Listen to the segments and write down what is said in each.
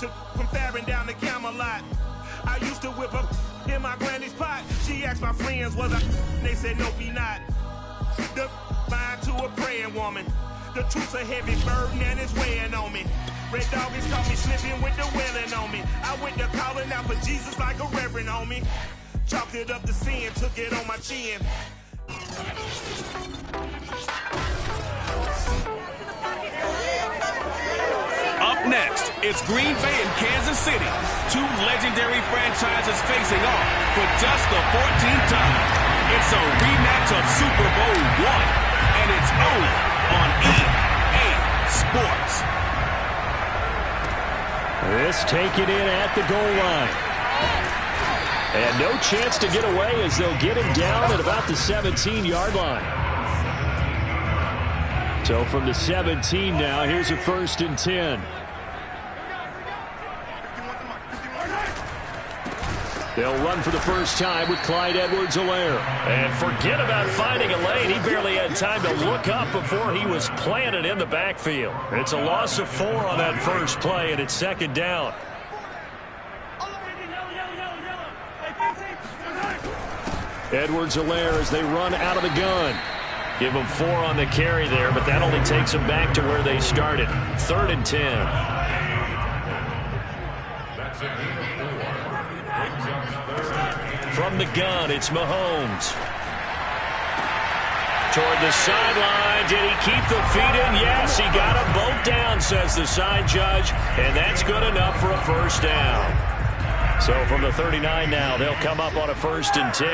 to from Farron down to Camelot. I used to whip up in my granny's pot. She asked my friends, was I? They said, nope, he not. The mind to a praying woman. The truth's a heavy burden and it's weighing on me. Red doggies caught me slipping with the wailing on me. I went to calling out for Jesus like a reverend on me. Chalked it up to sin, took it on my chin. Up next, it's Green Bay and Kansas City. Two legendary franchises facing off for just the 14th time. It's a rematch of Super Bowl I, and it's over on EA Sports. This taken in at the goal line. And no chance to get away as they'll get him down at about the 17-yard line. So from the 17 now, here's a 1st and 10. They'll run for the first time with Clyde Edwards-Helaire. And forget about finding a lane. He barely had time to look up before he was planted in the backfield. It's a loss of 4 on that first play, and it's 2nd down. Edwards-Helaire as they run out of the gun. Give them 4 on the carry there, but that only takes them back to where they started. 3rd and 10. From the gun, it's Mahomes. Toward the sideline. Did he keep the feet in? Yes, he got them both down, says the side judge. And that's good enough for a 1st down. So from the 39 now, they'll come up on a 1st and 10.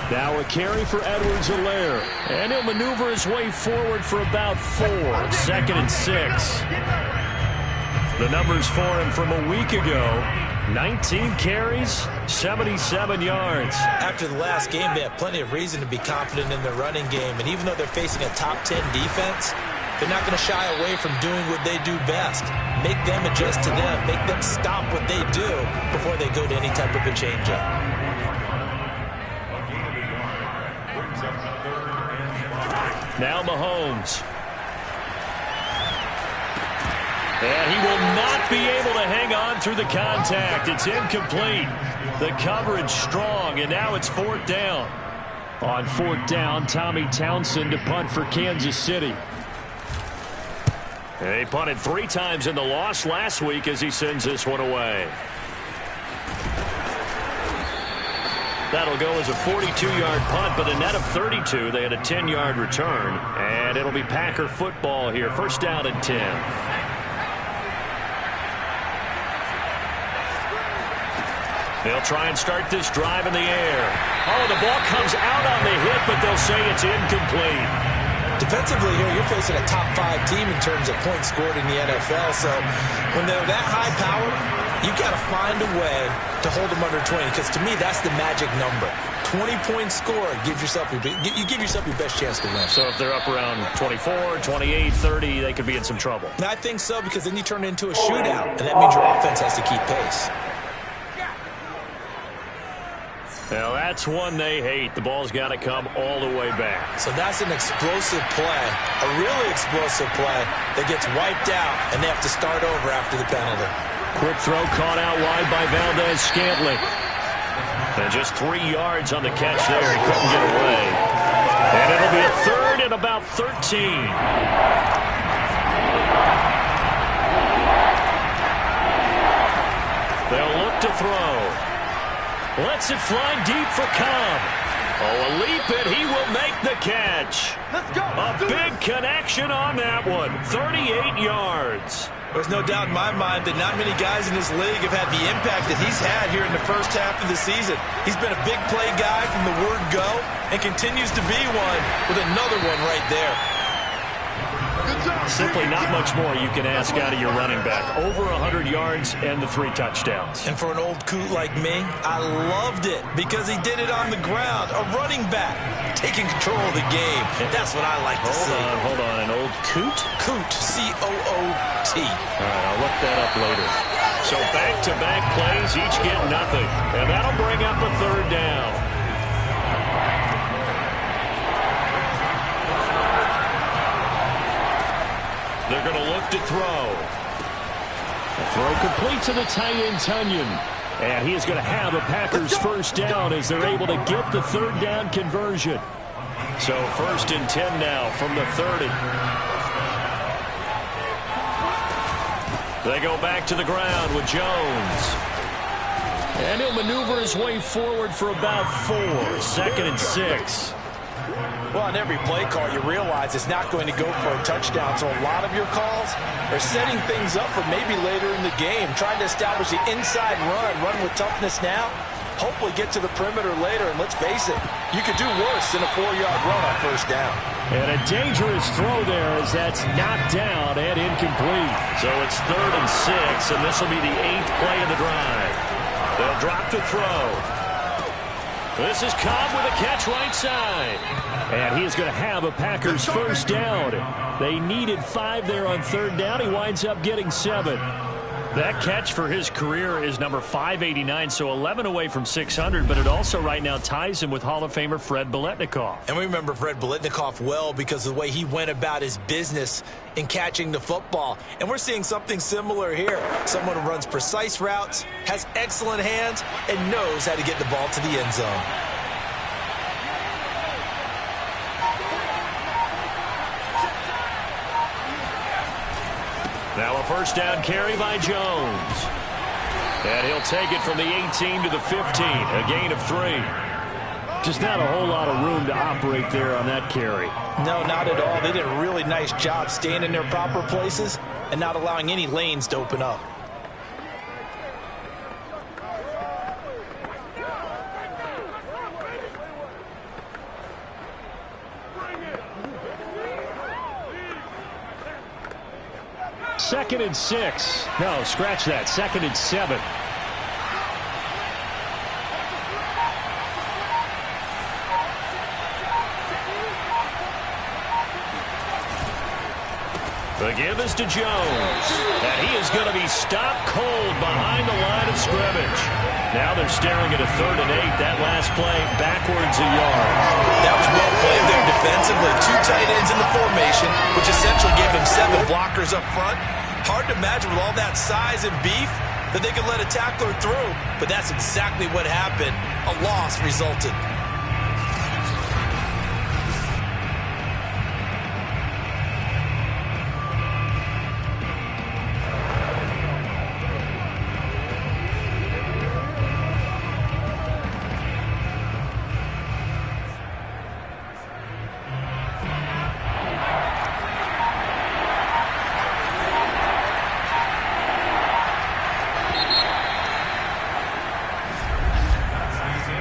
Now a carry for Edwards-Helaire. And he'll maneuver his way forward for about 4. 2nd and 6. The numbers for him from a week ago. 19 carries, 77 yards. After the last game, they have plenty of reason to be confident in their running game. And even though they're facing a top 10 defense, they're not going to shy away from doing what they do best. Make them adjust to them. Make them stop what they do before they go to any type of a changeup. Now Mahomes. And he will not be able to hang on through the contact. It's incomplete. The coverage strong, and now it's 4th down. On 4th down, Tommy Townsend to punt for Kansas City. They punted 3 times in the loss last week as he sends this one away. That'll go as a 42-yard punt, but a net of 32. They had a 10-yard return, and it'll be Packer football here. 1st down and 10. They'll try and start this drive in the air. Oh, the ball comes out on the hit, but they'll say it's incomplete. Defensively here, you're facing a top 5 team in terms of points scored in the NFL. So when they're that high powered, you got to find a way to hold them under 20. Because to me, that's the magic number. 20-point score. You give yourself your best chance to win. So if they're up around 24, 28, 30, they could be in some trouble. And I think so, because then you turn it into a shootout, and that means your offense has to keep pace. Now, that's one they hate. The ball's got to come all the way back. So that's an explosive play, a really explosive play that gets wiped out, and they have to start over after the penalty. Quick throw caught out wide by Valdez-Scantling. And just 3 yards on the catch there. He couldn't get away. And it'll be a 3rd and about 13. They'll look to throw. Lets it fly deep for Cobb. Oh, a leap, and he will make the catch. Let's go. A big connection on that one. 38 yards. There's no doubt in my mind that not many guys in this league have had the impact that he's had here in the first half of the season. He's been a big play guy from the word go and continues to be one with another one right there. Simply not much more you can ask out of your running back. Over 100 yards and the 3 touchdowns. And for an old coot like me, I loved it because he did it on the ground. A running back taking control of the game. That's what I like to see. Hold on. An old coot? Coot, C-O-O-T. All right, I'll look that up later. So back-to-back plays, each get nothing. And that'll bring up a 3rd down. They're going to look to throw. The throw complete to the tight end, Tunyon. And he is going to have a Packers first down as they're able to get the third down conversion. So 1st and 10 now from the 30. They go back to the ground with Jones. And he'll maneuver his way forward for about 4. 2nd and 6. Well, on every play call, you realize it's not going to go for a touchdown. So a lot of your calls are setting things up for maybe later in the game, trying to establish the inside run with toughness now, hopefully get to the perimeter later. And let's face it, you could do worse than a 4-yard run on first down. And a dangerous throw there as that's knocked down and incomplete. So it's 3rd and 6, and this will be the 8th play of the drive. They'll drop to throw. This is Cobb with a catch right side. And he is going to have a Packers first down. They needed 5 there on 3rd down. He winds up getting 7. That catch for his career is number 589, so 11 away from 600, but it also right now ties him with Hall of Famer Fred Biletnikoff. And we remember Fred Biletnikoff well because of the way he went about his business in catching the football. And we're seeing something similar here. Someone who runs precise routes, has excellent hands, and knows how to get the ball to the end zone. Now a first down carry by Jones. And he'll take it from the 18 to the 15, a gain of 3. Just not a whole lot of room to operate there on that carry. No, not at all. They did a really nice job staying in their proper places and not allowing any lanes to open up. Second and 6. No, scratch that. 2nd and 7. The give is to Jones. And he is going to be stopped cold behind the line of scrimmage. Now they're staring at a 3rd and 8. That last play backwards a yard. That was well played there defensively. 2 tight ends in the formation, which essentially gave him 7 blockers up front. Hard to imagine with all that size and beef that they could let a tackler through. But that's exactly what happened. A loss resulted.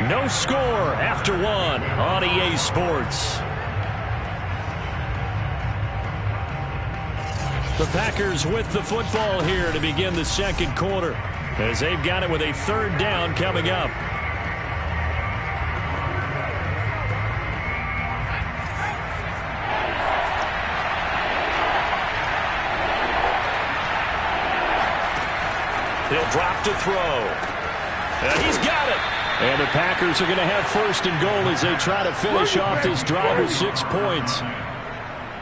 No score after 1 on EA Sports. The Packers with the football here to begin the 2nd quarter as they've got it with a 3rd down coming up. He'll drop to throw. And he's got it. And the Packers are going to have 1st and goal as they try to finish off this drive with 6 points.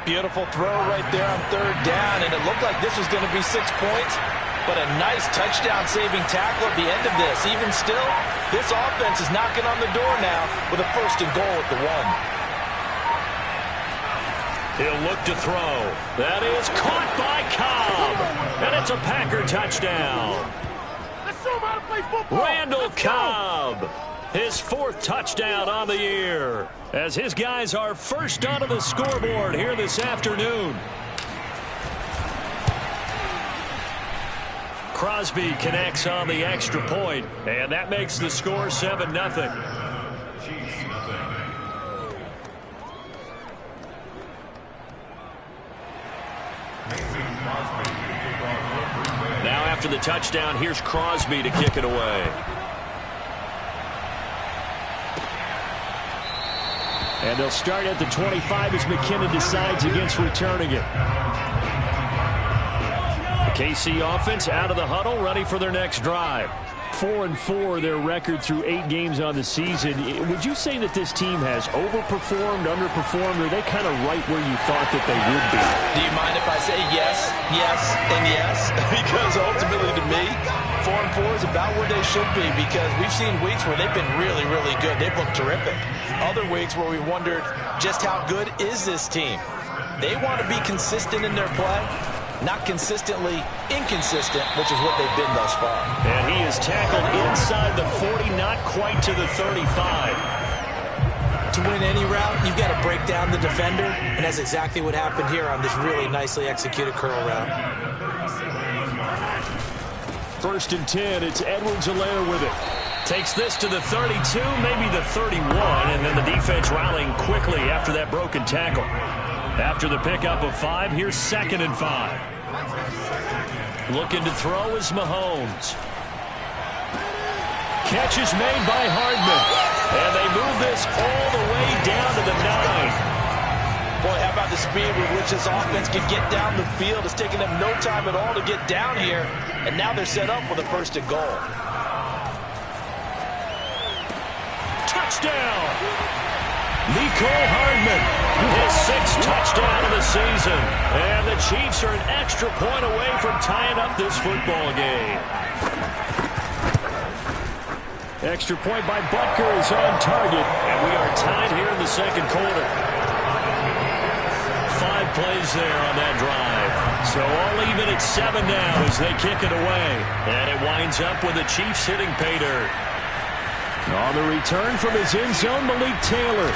Beautiful throw right there on 3rd down, and it looked like this was going to be 6 points, but a nice touchdown-saving tackle at the end of this. Even still, this offense is knocking on the door now with a 1st and goal at the 1. He'll look to throw. That is caught by Cobb, and it's a Packer touchdown. Randall Cobb, his 4th touchdown on the year, as his guys are first onto the scoreboard here this afternoon. Crosby connects on the extra point, and that makes the score 7-0. Now after the touchdown, here's Crosby to kick it away. And they'll start at the 25 as McKinnon decides against returning it. The KC offense out of the huddle, ready for their next drive. 4-4, their record through 8 games on the season. Would you say that this team has overperformed, underperformed, or are they kind of right where you thought that they would be? Do you mind if I say yes, yes, and yes? Because ultimately to me, 4-4 is about where they should be, because we've seen weeks where they've been really, really good. They've looked terrific. Other weeks where we wondered just how good is this team. They want to be consistent in their play. Not consistently inconsistent, which is what they've been thus far. And he is tackled inside the 40, not quite to the 35. To win any route, you've got to break down the defender, and that's exactly what happened here on this really nicely executed curl route. 1st and 10, it's Edwards-Helaire with it. Takes this to the 32, maybe the 31, and then the defense rallying quickly after that broken tackle. After the pickup of 5, here's 2nd and 5. Looking to throw is Mahomes. Catch is made by Hardman. And they move this all the way down to the 9. Boy, how about the speed with which this offense can get down the field? It's taken them no time at all to get down here. And now they're set up with a 1st and goal. Touchdown! Nicole Hardman, his 6th touchdown of the season. And the Chiefs are an extra point away from tying up this football game. Extra point by Butker is on target. And we are tied here in the 2nd quarter. 5 plays there on that drive. So all even at 7 now as they kick it away. And it winds up with the Chiefs hitting pay dirt. On the return from his end zone, Malik Taylor.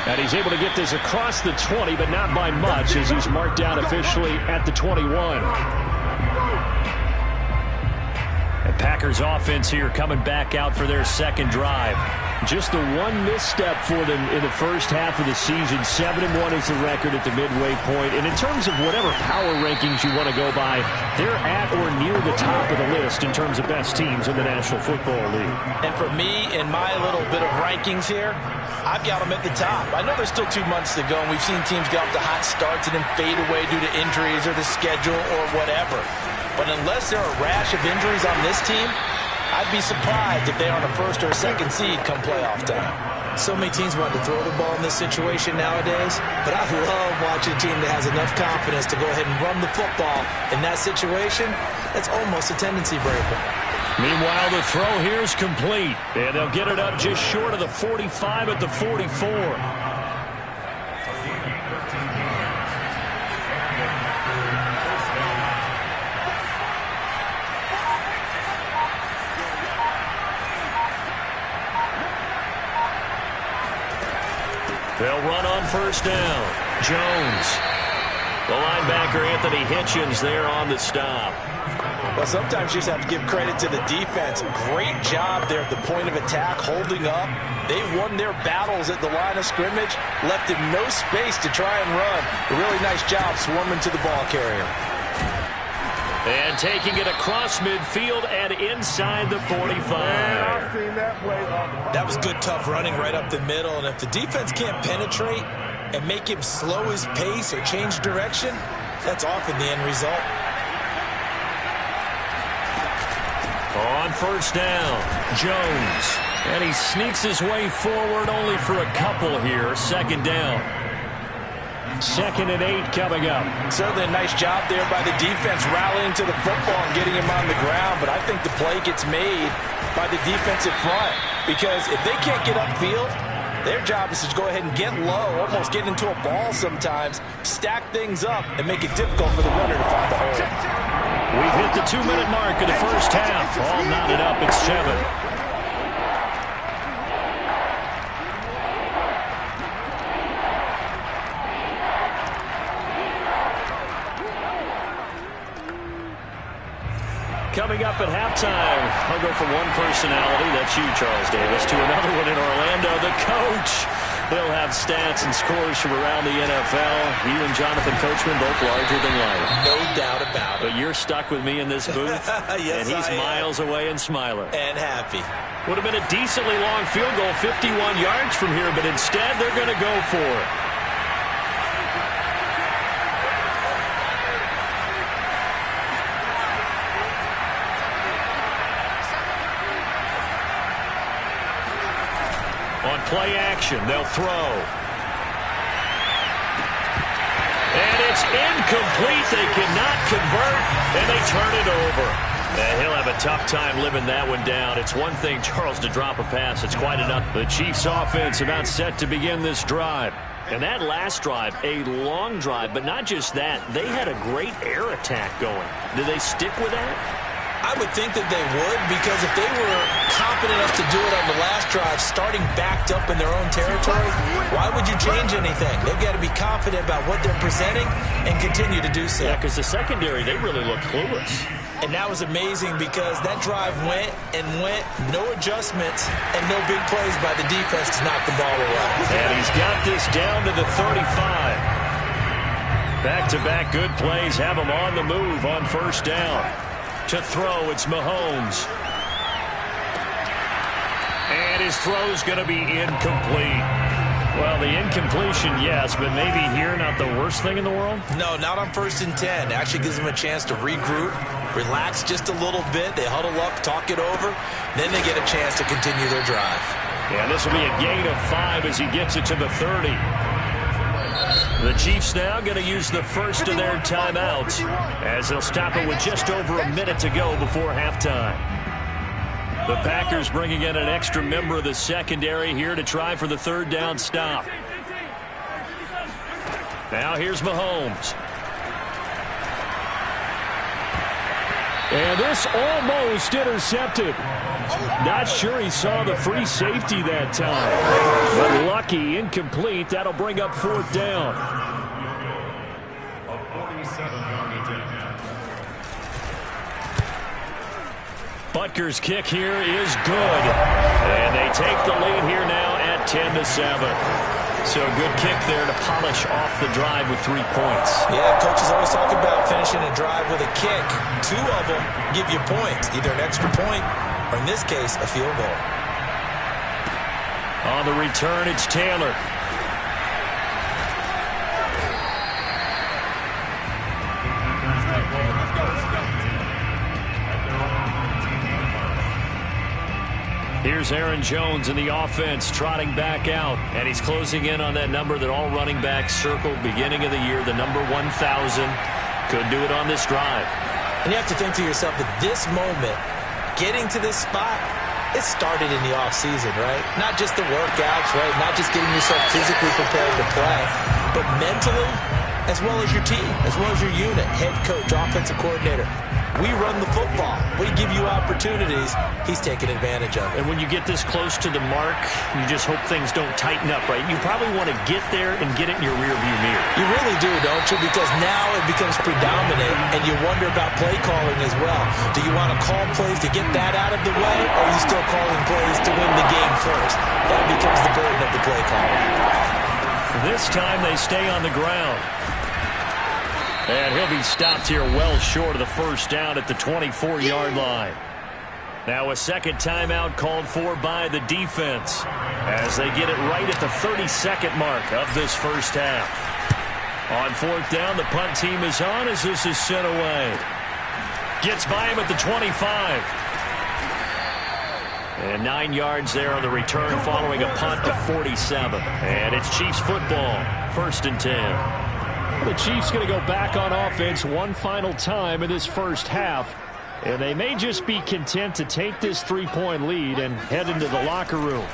And he's able to get this across the 20, but not by much, as he's marked down officially at the 21. And Packers offense here coming back out for their 2nd drive. Just the one misstep for them in the first half of the season. 7-1 is the record at the midway point. And in terms of whatever power rankings you want to go by, they're at or near the top of the list in terms of best teams in the National Football League. And for me, in my little bit of rankings here, I've got them at the top. I know there's still 2 months to go, and we've seen teams get off to hot starts and then fade away due to injuries or the schedule or whatever. But unless there are a rash of injuries on this team, I'd be surprised if they are on a 1st or a 2nd seed come playoff time. So many teams want to throw the ball in this situation nowadays, but I love watching a team that has enough confidence to go ahead and run the football. In that situation, that's almost a tendency breaker. Meanwhile, the throw here is complete, and they'll get it up just short of the 45 at the 44. They'll run on 1st down. Jones. The linebacker, Anthony Hitchens, there on the stop. Well, sometimes you just have to give credit to the defense. Great job there at the point of attack, holding up. They won their battles at the line of scrimmage, left him no space to try and run. A really nice job swarming to the ball carrier. And taking it across midfield and inside the 45. I've seen that play. That was good, tough running right up the middle. And if the defense can't penetrate and make him slow his pace or change direction, that's often the end result. On 1st down, Jones. And he sneaks his way forward only for a couple here. 2nd down. 2nd and 8 coming up. Certainly a nice job there by the defense rallying to the football and getting him on the ground. But I think the play gets made by the defensive front. Because if they can't get upfield, their job is to go ahead and get low, almost get into a ball sometimes, stack things up, and make it difficult for the runner to find the hole. We've hit the 2-minute mark of the first half. All knotted up at 7. Coming up at halftime, I'll go from one personality, that's you, Charles Davis, to another one in Orlando, the coach. He'll have stats and scores from around the NFL. You and Jonathan Coachman both larger than life. No doubt about it. But you're stuck with me in this booth, yes, and he's miles away and smiling. And happy. Would have been a decently long field goal, 51 yards from here, but instead they're going to go for it. play action. They'll throw. And it's incomplete. They cannot convert, and they turn it over. And he'll have a tough time living that one down. It's one thing, Charles, to drop a pass. It's quite enough. The Chiefs offense about set to begin this drive. And that last drive, a long drive, but not just that. They had a great air attack going. Do they stick with that? I would think that they would, because if they were confident enough to do it on the last drive, starting backed up in their own territory, why would you change anything? They've got to be confident about what they're presenting and continue to do so. Yeah, because the secondary, they really looked clueless. And that was amazing because that drive went and went, no adjustments, and no big plays by the defense to knock the ball away. And he's got this down to the 35. Back-to-back good plays have him on the move on first down. To throw, it's Mahomes. And his throw's going to be incomplete. Well, the incompletion, yes, but maybe here not the worst thing in the world? No, not on 1st and 10. It actually gives them a chance to regroup, relax just a little bit. They huddle up, talk it over. Then they get a chance to continue their drive. Yeah, this will be a gain of 5 as he gets it to the 30. The Chiefs now going to use the first of their timeouts as they'll stop it with just over a minute to go before halftime. The Packers bringing in an extra member of the secondary here to try for the third down stop. Now here's Mahomes. And this almost intercepted. Not sure he saw the free safety that time. But lucky, incomplete. That'll bring up fourth down. Butker's kick here is good. And they take the lead here now at 10-7. So a good kick there to polish off the drive with 3 points. Yeah, coaches always talk about finishing a drive with a kick. 2 of them give you points, either an extra point or, in this case, a field goal. On the return, it's Taylor. Here's Aaron Jones in the offense, trotting back out. And he's closing in on that number that all running backs circled beginning of the year, the number 1,000. Could do it on this drive. And you have to think to yourself, at this moment, getting to this spot, it started in the offseason, right? Not just the workouts, right? Not just getting yourself physically prepared to play, but mentally, as well as your team, as well as your unit, head coach, offensive coordinator. We run the football. We give you opportunities. He's taking advantage of it. And when you get this close to the mark, you just hope things don't tighten up, right? You probably want to get there and get it in your rearview mirror. You really do, don't you? Because now it becomes predominant, and you wonder about play calling as well. Do you want to call plays to get that out of the way, or are you still calling plays to win the game first? That becomes the burden of the play caller. This time they stay on the ground. And he'll be stopped here well short of the first down at the 24-yard line. Now a second timeout called for by the defense as they get it right at the 32nd mark of this first half. On fourth down, the punt team is on as this is sent away. Gets by him at the 25. And 9 yards there on the return following a punt of 47. And it's Chiefs football, 1st and 10. The Chiefs going to go back on offense one final time in this first half. And they may just be content to take this 3-point lead and head into the locker room.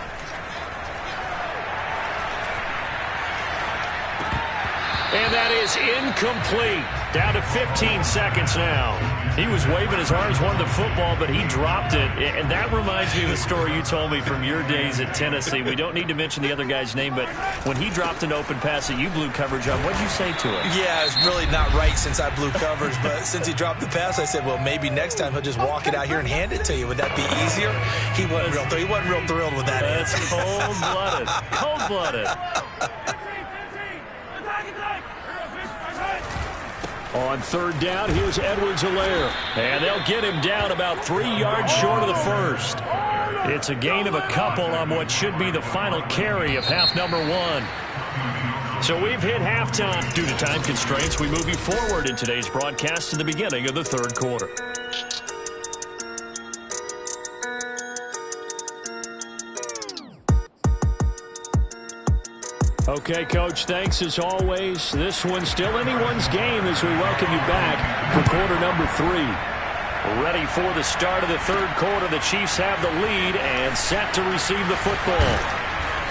And that is incomplete. Down to 15 seconds now. He was waving his arms, wanted the football, but he dropped it. And that reminds me of the story you told me from your days at Tennessee. We don't need to mention the other guy's name, but when he dropped an open pass that you blew coverage on, what did you say to him? Yeah, it's really not right since I blew coverage, but since he dropped the pass, I said, well, maybe next time he'll just walk it out here and hand it to you. Would that be easier? He wasn't real thrilled with that. That's cold-blooded. Cold-blooded. On third down, here's Edwards-Helaire. And they'll get him down about 3 yards short of the first. It's a gain of a couple on what should be the final carry of half number 1. So we've hit halftime. Due to time constraints, we move you forward in today's broadcast to the beginning of the third quarter. Okay, Coach, thanks as always. This one's still anyone's game as we welcome you back for quarter number 3. Ready for the start of the third quarter. The Chiefs have the lead and set to receive the football.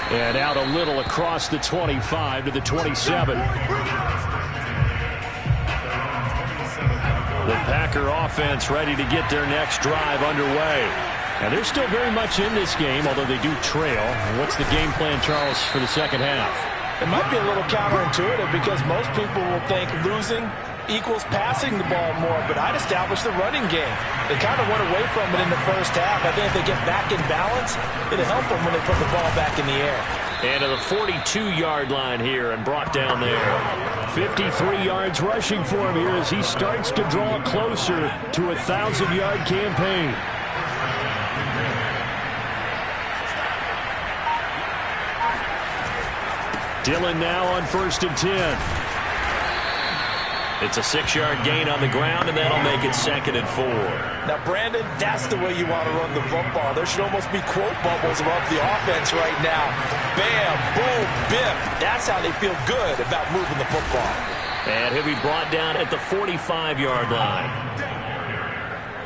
And out a little across the 25 to the 27. The Packer offense ready to get their next drive underway. And they're still very much in this game, although they do trail. What's the game plan, Charles, for the second half? It might be a little counterintuitive because most people will think losing equals passing the ball more, but I'd establish the running game. They kind of went away from it in the first half. I think if they get back in balance, it'll help them when they put the ball back in the air. And to the 42-yard line here and brought down there. 53 yards rushing for him here as he starts to draw closer to a 1,000-yard campaign. Dillon now on 1st and 10. It's a 6-yard gain on the ground, and that'll make it 2nd and 4. Now, Brandon, that's the way you want to run the football. There should almost be quote bubbles above the offense right now. Bam, boom, biff. That's how they feel good about moving the football. And he'll be brought down at the 45-yard line.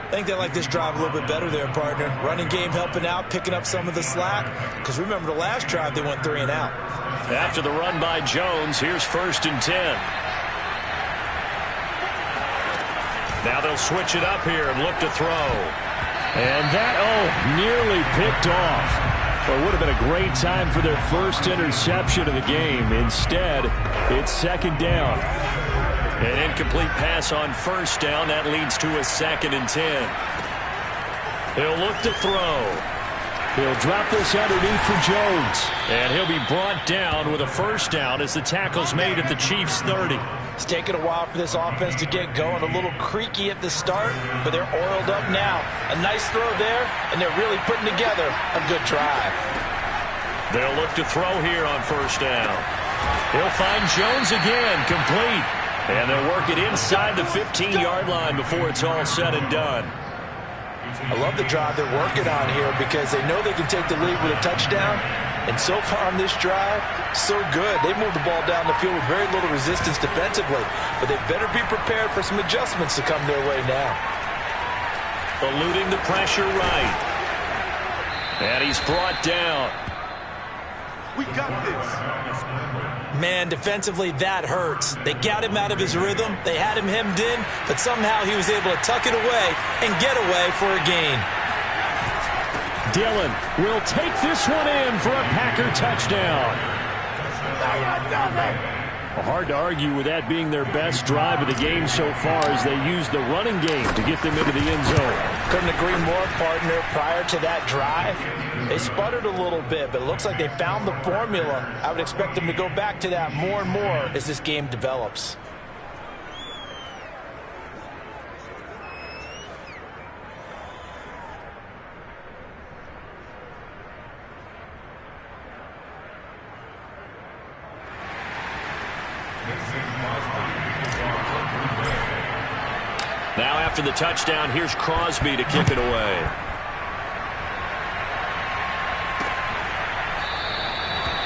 I think they like this drive a little bit better there, partner. Running game helping out, picking up some of the slack. Because remember the last drive, they went 3 and out. After the run by Jones, here's 1st and 10. Now they'll switch it up here and look to throw. And that, nearly picked off. Well, it would have been a great time for their first interception of the game. Instead, it's 2nd down. An incomplete pass on 1st down. That leads to a 2nd and 10. He'll look to throw. He'll drop this underneath for Jones. And he'll be brought down with a 1st down as the tackle's made at the Chiefs' 30. It's taken a while for this offense to get going. A little creaky at the start, but they're oiled up now. A nice throw there, and they're really putting together a good drive. They'll look to throw here on 1st down. He'll find Jones again, complete. And they'll work it inside the 15-yard line before it's all said and done. I love the drive they're working on here because they know they can take the lead with a touchdown. And so far on this drive, so good. They moved the ball down the field with very little resistance defensively. But they better be prepared for some adjustments to come their way now. Eluding the pressure right. And he's brought down. We got this. Man, defensively, that hurts. They got him out of his rhythm. They had him hemmed in, but somehow he was able to tuck it away and get away for a gain. Dillon will take this one in for a Packer touchdown. Hard to argue with that being their best drive of the game so far as they use the running game to get them into the end zone. Couldn't agree more, partner. Prior to that drive, they sputtered a little bit, but it looks like they found the formula. I would expect them to go back to that more and more as this game develops. Now after the touchdown, here's Crosby to kick it away.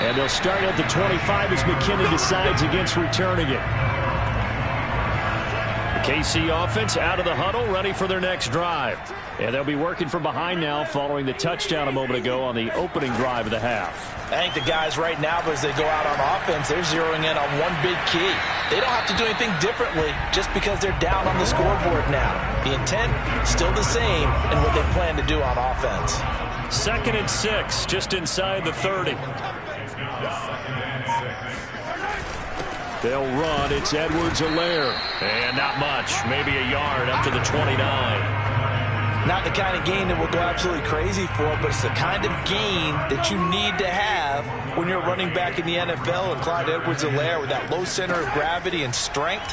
And they'll start at the 25 as McKinnon decides against returning it. The KC offense out of the huddle, ready for their next drive. And they'll be working from behind now following the touchdown a moment ago on the opening drive of the half. I think the guys right now, as they go out on offense, they're zeroing in on one big key. They don't have to do anything differently just because they're down on the scoreboard now. The intent, still the same in what they plan to do on offense. 2nd and 6, just inside the 30. They'll run. It's Edwards-Helaire. And not much. Maybe a yard up to the 29. Not the kind of gain that we'll go absolutely crazy for, but it's the kind of gain that you need to have when you're running back in the NFL. And Clyde Edwards-Helaire, with that low center of gravity and strength,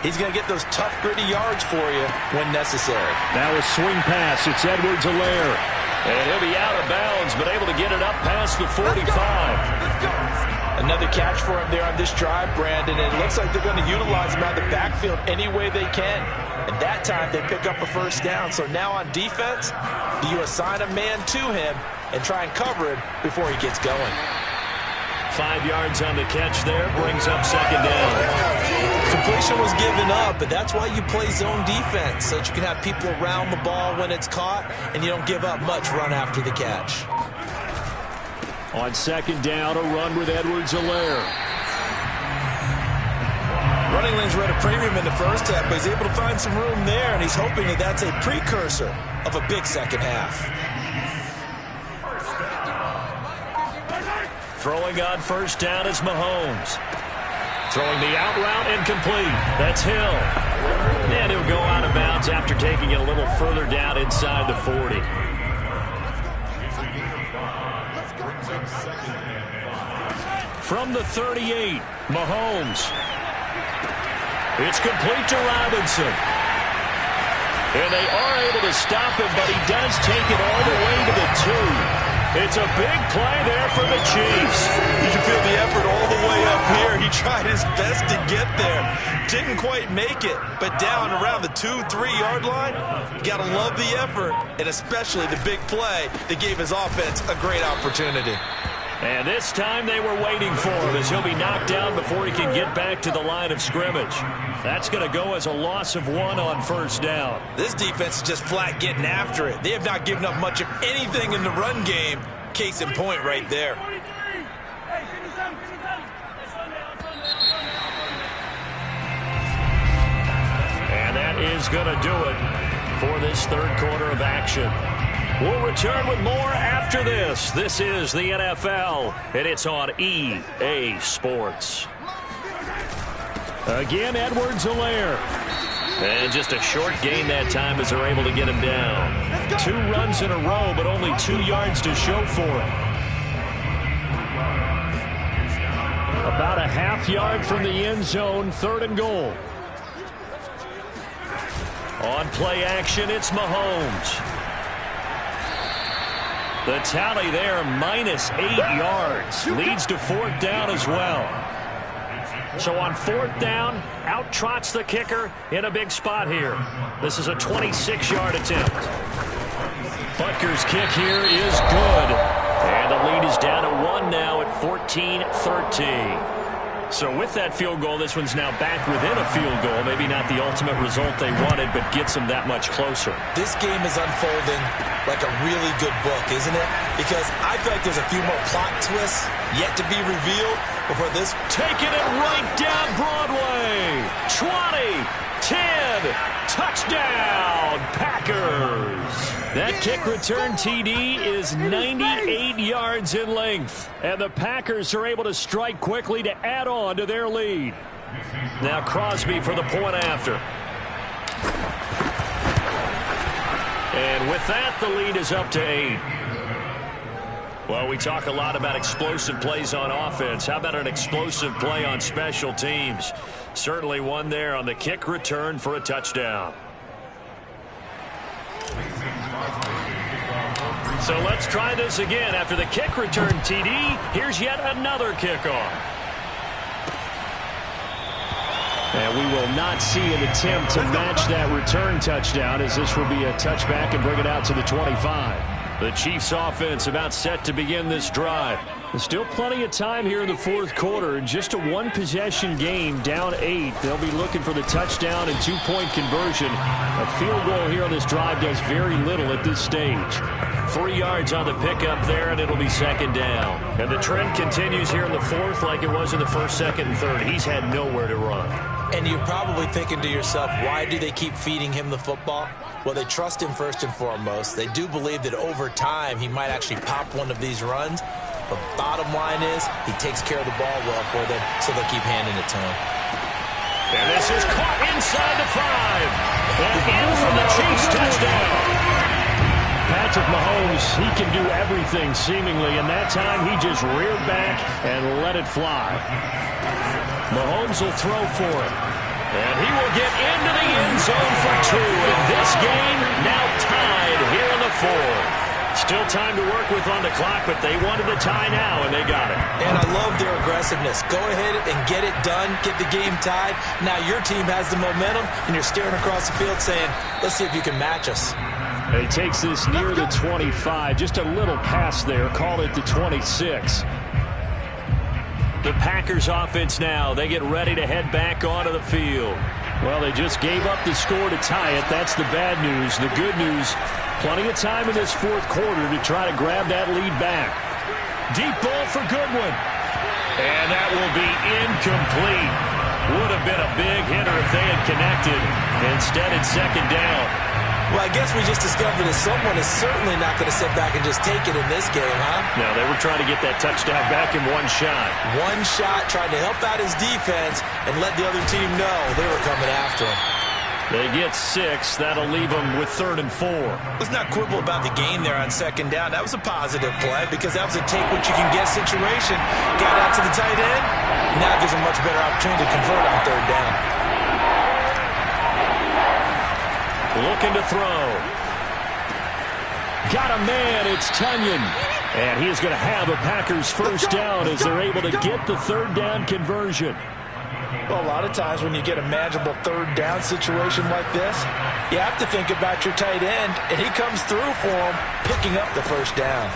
he's going to get those tough, gritty yards for you when necessary. Now a swing pass. It's Edwards-Helaire. And he'll be out of bounds, but able to get it up past the 45. Let's go. Another catch for him there on this drive, Brandon, and it looks like they're going to utilize him out of the backfield any way they can. And that time they pick up a 1st down. So now on defense, do you assign a man to him and try and cover him before he gets going? 5 yards on the catch there. Brings up second down. Completion was given up, but that's why you play zone defense, so that you can have people around the ball when it's caught, and you don't give up much run after the catch. On second down, a run with Edwards-Helaire. Running lanes were at a premium in the first half, but he's able to find some room there, and he's hoping that that's a precursor of a big second half. Throwing on first down is Mahomes. Throwing the out route incomplete. That's Hill. And he'll go out of bounds after taking it a little further down inside the 40. From the 38, Mahomes. It's complete to Robinson. And they are able to stop him, but he does take it all the way to the 2. It's a big play there for the Chiefs. You can feel the effort all the way up here. He tried his best to get there. Didn't quite make it, but down around the 2-3 yard line, you got to love the effort, and especially the big play that gave his offense a great opportunity. And this time they were waiting for him as he'll be knocked down before he can get back to the line of scrimmage. That's going to go as a loss of 1 on first down. This defense is just flat getting after it. They have not given up much of anything in the run game. Case in point right there. And that is going to do it for this third quarter of action. We'll return with more after this. This is the NFL, and it's on EA Sports. Again, Edwards-Helaire. And just a short gain that time as they're able to get him down. 2 runs in a row, but only 2 yards to show for it. About a half yard from the end zone, 3rd and goal. On play action, it's Mahomes. The tally there, -8 yards. Leads to 4th down as well. So on 4th down, out trots the kicker in a big spot here. This is a 26-yard attempt. Butker's kick here is good. And the lead is down to 1 now at 14-13. So with that field goal, this one's now back within a field goal. Maybe not the ultimate result they wanted, but gets them that much closer. This game is unfolding like a really good book, isn't it? Because I feel like there's a few more plot twists yet to be revealed before this. Taking it right down Broadway. 20, 10, touchdown, Packers. That kick return TD is 98 yards in length. And the Packers are able to strike quickly to add on to their lead. Now Crosby for the point after. And with that, the lead is up to 8. Well, we talk a lot about explosive plays on offense. How about an explosive play on special teams? Certainly one there on the kick return for a touchdown. So let's try this again. After the kick return TD, here's yet another kickoff. And we will not see an attempt to match that return touchdown, as this will be a touchback and bring it out to the 25. The Chiefs offense about set to begin this drive. There's still plenty of time here in the 4th quarter. Just a 1-possession game, down 8. They'll be looking for the touchdown and 2-point conversion. A field goal here on this drive does very little at this stage. 3 yards on the pickup there, and it'll be 2nd down. And the trend continues here in the 4th like it was in the 1st, 2nd, and 3rd. He's had nowhere to run. And you're probably thinking to yourself, why do they keep feeding him the football? Well, they trust him first and foremost. They do believe that over time he might actually pop one of these runs. But bottom line is he takes care of the ball well for them, so they'll keep handing it to him. And this is caught inside the 5. And in from the Chiefs, touchdown. Patrick Mahomes, he can do everything seemingly, and that time he just reared back and let it fly. Mahomes will throw for it. And he will get into the end zone for 2. And this game now tied here in the 4th. Still time to work with on the clock, but they wanted the tie now, and they got it. And I love their aggressiveness. Go ahead and get it done, get the game tied. Now your team has the momentum, and you're staring across the field saying, let's see if you can match us. He takes this near the 25. Just a little pass there. Call it the 26. The Packers offense now. They get ready to head back onto the field. Well, they just gave up the score to tie it. That's the bad news. The good news, plenty of time in this fourth quarter to try to grab that lead back. Deep ball for Goodwin. And that will be incomplete. Would have been a big hitter if they had connected. Instead, it's second down. Well, I guess we just discovered that someone is certainly not going to sit back and just take it in this game, huh? No, they were trying to get that touchdown back in one shot. One shot, trying to help out his defense and let the other team know they were coming after him. They get 6. That'll leave them with 3rd and 4. Let's not quibble about the gain there on second down. That was a positive play because that was a take-what-you-can-get situation. Got out to the tight end. Now gives him a much better opportunity to convert on 3rd down. Looking to throw. Got a man. It's Tunyon. And he is going to have a Packers first down as they're able to get the 3rd down conversion. Well, a lot of times when you get a manageable 3rd down situation like this, you have to think about your tight end, and he comes through for him, picking up the first down.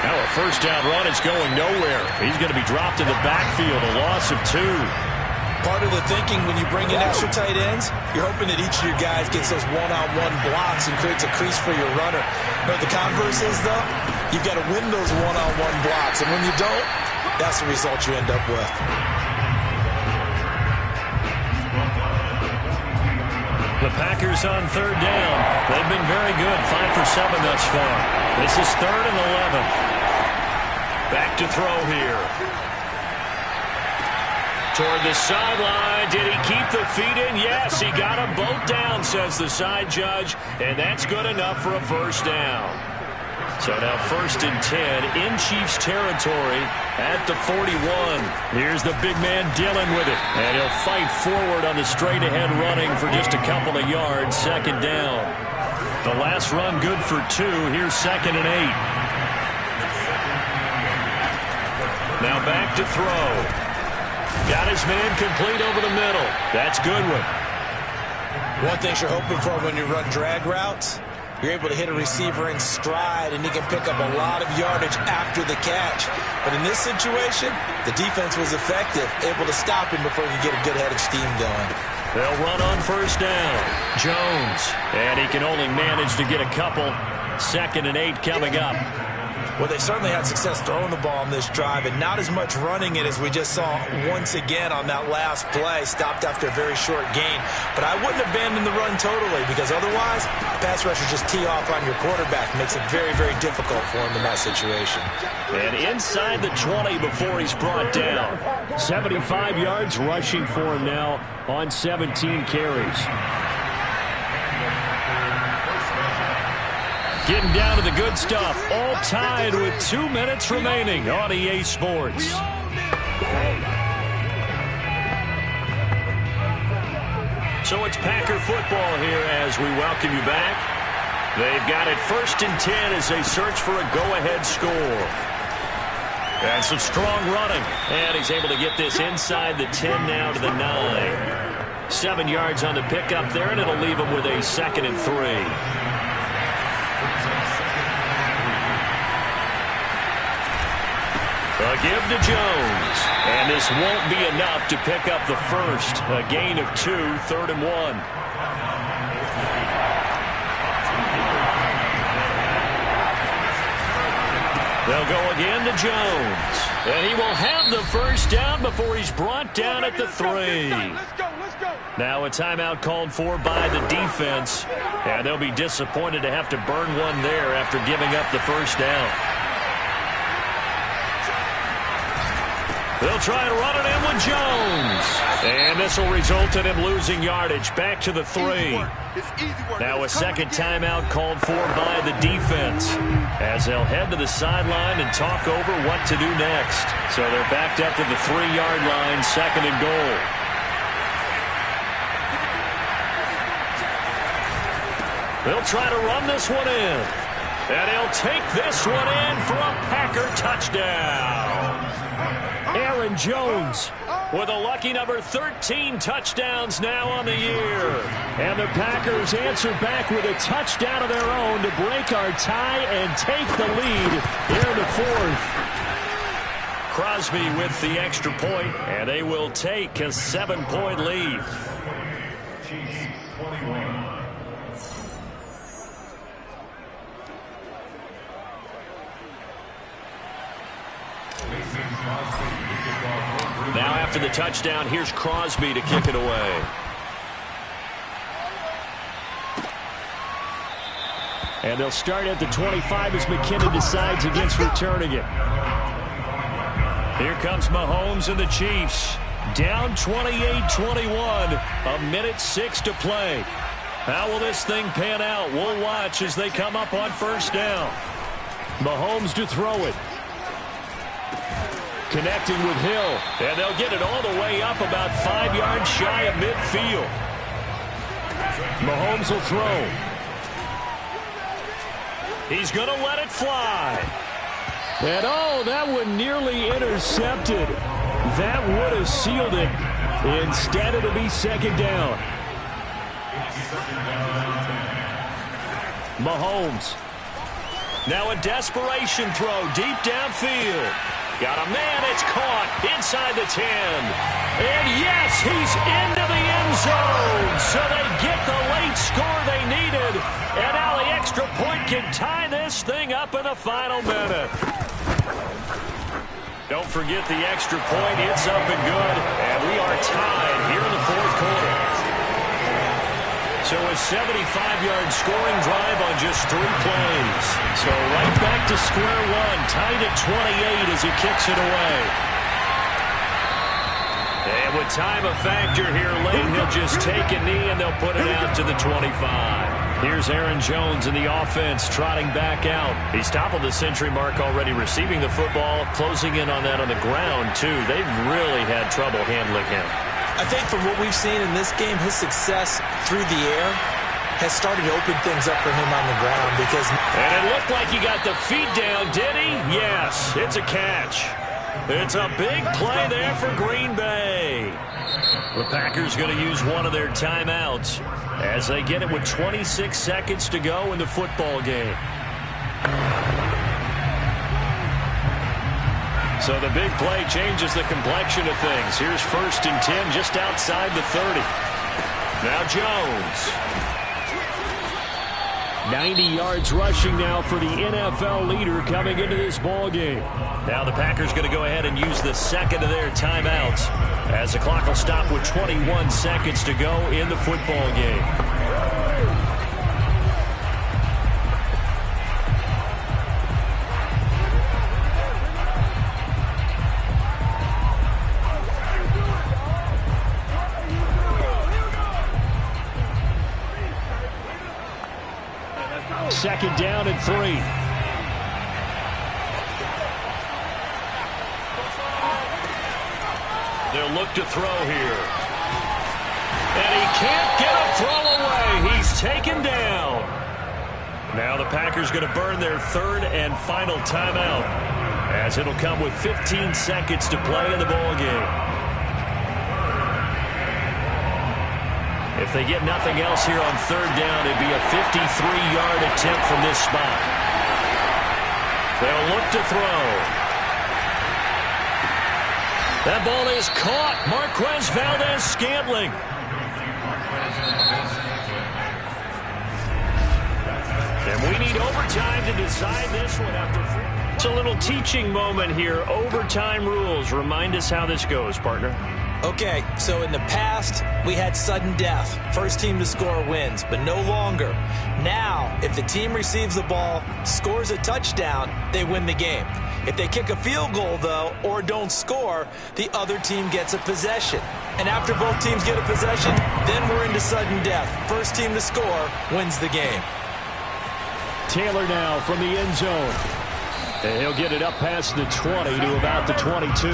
Now a first down run is going nowhere. He's going to be dropped in the backfield, a loss of 2. Part of the thinking when you bring in extra tight ends, you're hoping that each of your guys gets those one-on-one blocks and creates a crease for your runner. But the converse is, though, you've got to win those one-on-one blocks, and when you don't, that's the result you end up with. The Packers on 3rd down. They've been very good, 5 for 7 thus far. This is 3rd and 11. Back to throw here. Toward the sideline. Did he keep the feet in? Yes, he got them both down, says the side judge, and that's good enough for a first down. So now 1st and 10 in Chiefs territory at the 41. Here's the big man Dillon with it. And he'll fight forward on the straight-ahead running for just a couple of yards. 2nd down. The last run good for 2. Here's 2nd and 8. Now back to throw. Got his man complete over the middle. That's Goodwin. One thing you're hoping for when you run drag routes, you're able to hit a receiver in stride, and he can pick up a lot of yardage after the catch. But in this situation, the defense was effective, able to stop him before he could get a good head of steam going. They'll run on first down. Jones. And he can only manage to get a couple. 2nd and 8 coming up. Well, they certainly had success throwing the ball on this drive, and not as much running it as we just saw once again on that last play. Stopped after a very short gain. But I wouldn't abandon the run totally, because otherwise, pass rushers just tee off on your quarterback. Makes it very, very difficult for him in that situation. And inside the 20 before he's brought down. 75 yards rushing for him now on 17 carries. Getting down to the good stuff. All tied with 2 minutes remaining on EA Sports. So it's Packer football here as we welcome you back. They've got it 1st and 10 as they search for a go-ahead score. And some strong running. And he's able to get this inside the 10 now to the 9. 7 yards on the pickup there, and it'll leave him with a 2nd and 3. A give to Jones. And this won't be enough to pick up the first. A gain of 2, 3rd and 1. They'll go again to Jones. And he will have the first down before he's brought down at the 3. Now a timeout called for by the defense. And they'll be disappointed to have to burn one there after giving up the first down. They'll try and run it in with Jones. And this will result in him losing yardage back to the 3. Now a second timeout called for by the defense as they'll head to the sideline and talk over what to do next. So they're backed up to the 3-yard line, 2nd and goal. They'll try to run this one in. And he'll take this one in for a Packer touchdown. Aaron Jones with a lucky number 13 touchdowns now on the year. And the Packers answer back with a touchdown of their own to break our tie and take the lead here in the 4th. Crosby with the extra point, and they will take a 7-point lead. Now after the touchdown, here's Crosby to kick it away. And they'll start at the 25 as McKinnon decides against returning it. Here comes Mahomes and the Chiefs. Down 28-21. 1:06 to play. How will this thing pan out? We'll watch as they come up on first down. Mahomes to throw it. Connecting with Hill. And they'll get it all the way up about 5 yards shy of midfield. Mahomes will throw. He's going to let it fly. And oh, that one nearly intercepted. That would have sealed it. Instead, it'll be second down. Mahomes. Now a desperation throw deep downfield. Got a man, it's caught inside the 10. And yes, he's into the end zone. So they get the late score they needed. And now the extra point can tie this thing up in the final minute. Don't forget the extra point. It's up and good. And we are tied here in the fourth quarter. So a 75-yard scoring drive on just 3 plays. So right back to square one, tied at 28 as he kicks it away. And with time a factor here late, he'll just take a knee and they'll put it out to the 25. Here's Aaron Jones in the offense trotting back out. He's toppled the century mark already receiving the football, closing in on that on the ground too. They've really had trouble handling him. I think from what we've seen in this game, his success through the air has started to open things up for him on the ground because... And it looked like he got the feet down, did he? Yes, it's a catch. It's a big play there for Green Bay. The Packers going to use one of their timeouts as they get it with 26 seconds to go in the football game. So the big play changes the complexion of things. Here's 1st and 10 just outside the 30. Now Jones. 90 yards rushing now for the NFL leader coming into this ball game. Now the Packers going to go ahead and use the second of their timeouts as the clock will stop with 21 seconds to go in the football game. Second down and 3. They'll look to throw here. And he can't get a throw away. He's taken down. Now the Packers going to burn their 3rd and final timeout as it'll come with 15 seconds to play in the ball game. If they get nothing else here on 3rd down, it'd be a 53-yard attempt from this spot. They'll look to throw. That ball is caught. Marquez Valdez-Scantling. And we need overtime to decide this one after. It's a little teaching moment here. Overtime rules. Remind us how this goes, partner. Okay, so in the past, we had sudden death. First team to score wins, but no longer. Now, if the team receives the ball, scores a touchdown, they win the game. If they kick a field goal, though, or don't score, the other team gets a possession. And after both teams get a possession, then we're into sudden death. First team to score wins the game. Taylor now from the end zone. And he'll get it up past the 20 to about the 22.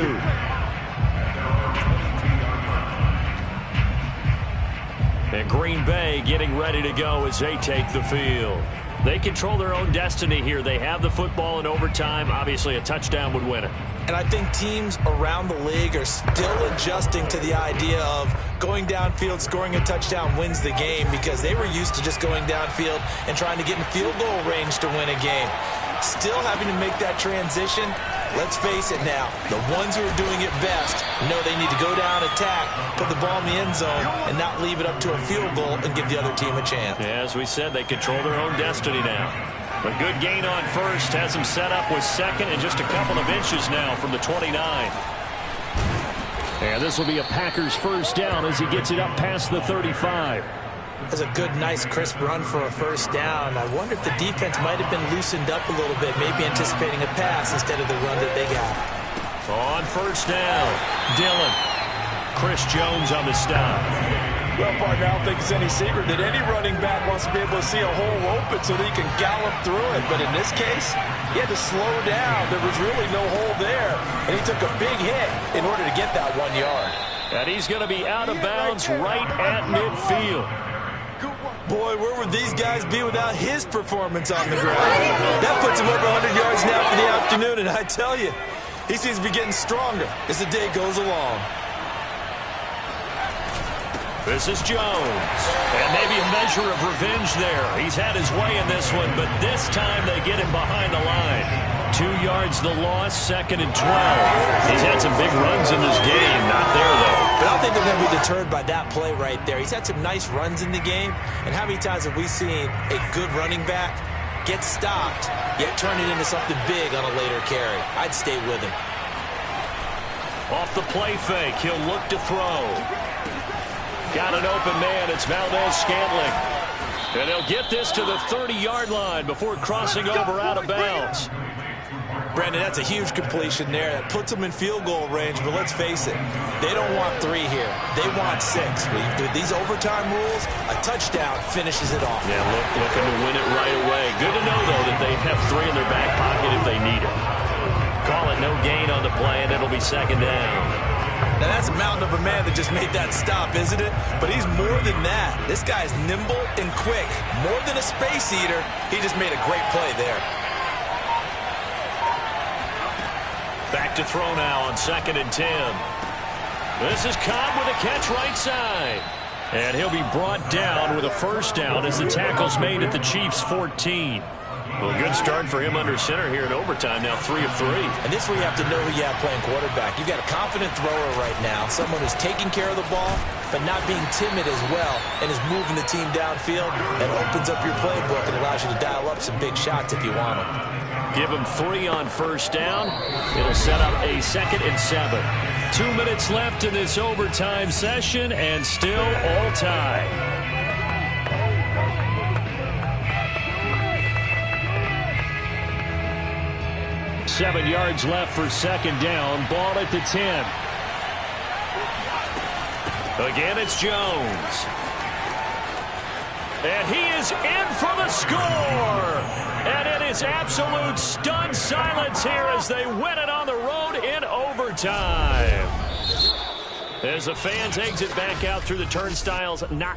And Green Bay getting ready to go as they take the field. They control their own destiny here. They have the football in overtime. Obviously, a touchdown would win it. And I think teams around the league are still adjusting to the idea of going downfield, scoring a touchdown wins the game because they were used to just going downfield and trying to get in field goal range to win a game. still having to make that transition. Let's face it now, the ones who are doing it best know they need to go down, attack, put the ball in the end zone, and not leave it up to a field goal and give the other team a chance. Yeah, as we said, they control their own destiny now. A good gain on first has them set up with second and just a couple of inches now from the 29. And this will be a Packers first down as he gets it up past the 35. That's a good, nice, crisp run for a first down. I wonder if the defense might have been loosened up a little bit, maybe anticipating a pass instead of the run that they got. On first down, Dillon. Chris Jones on the stop. Well, partner, I don't think it's any secret that any running back wants to be able to see a hole open so that he can gallop through it. But in this case, he had to slow down. There was really no hole there, and he took a big hit in order to get that 1 yard. And he's going to be out of bounds right at midfield. Boy, where would these guys be without his performance on the ground? That puts him over 100 yards now for the afternoon, and I tell you, he seems to be getting stronger as the day goes along. This is Jones, and maybe a measure of revenge there. He's had his way in this one, but this time they get him behind the line. 2 yards the loss, 2nd and 12. He's had some big runs in this game. Not there, though. But I don't think they're going to be deterred by that play right there. He's had some nice runs in the game, and how many times have we seen a good running back get stopped, yet turn it into something big on a later carry? I'd stay with him. Off the play fake, he'll look to throw. Got an open man, it's Valdez-Scantling. And he'll get this to the 30-yard line before crossing over out of bounds. Brandon, that's a huge completion there. That puts them in field goal range, but let's face it, they don't want 3 here. They want 6. With these overtime rules, a touchdown finishes it off. Yeah, looking to win it right away. Good to know, though, that they have 3 in their back pocket if they need it. Call it no gain on the play, and it'll be 2nd down. Now, that's a mountain of a man that just made that stop, isn't it? But he's more than that. This guy's nimble and quick. More than a space eater, he just made a great play there. Back to throw now on 2nd and 10. This is Cobb with a catch right side. And he'll be brought down with a first down as the tackle's made at the Chiefs' 14. Well, good start for him under center here in overtime. Now 3 of 3. And this is where you have to know who you have playing quarterback. You've got a confident thrower right now, someone who's taking care of the ball, but not being timid as well, and is moving the team downfield. That opens up your playbook and allows you to dial up some big shots if you want them. Give him 3 on first down. It'll set up a 2nd and 7. 2 minutes left in this overtime session, and still all tied. Seven yards left for 2nd down. Ball at the 10. Again, it's Jones. And he is in for the score. And it is absolute stunned silence here as they win it on the road in overtime. As the fans exit back out through the turnstiles, not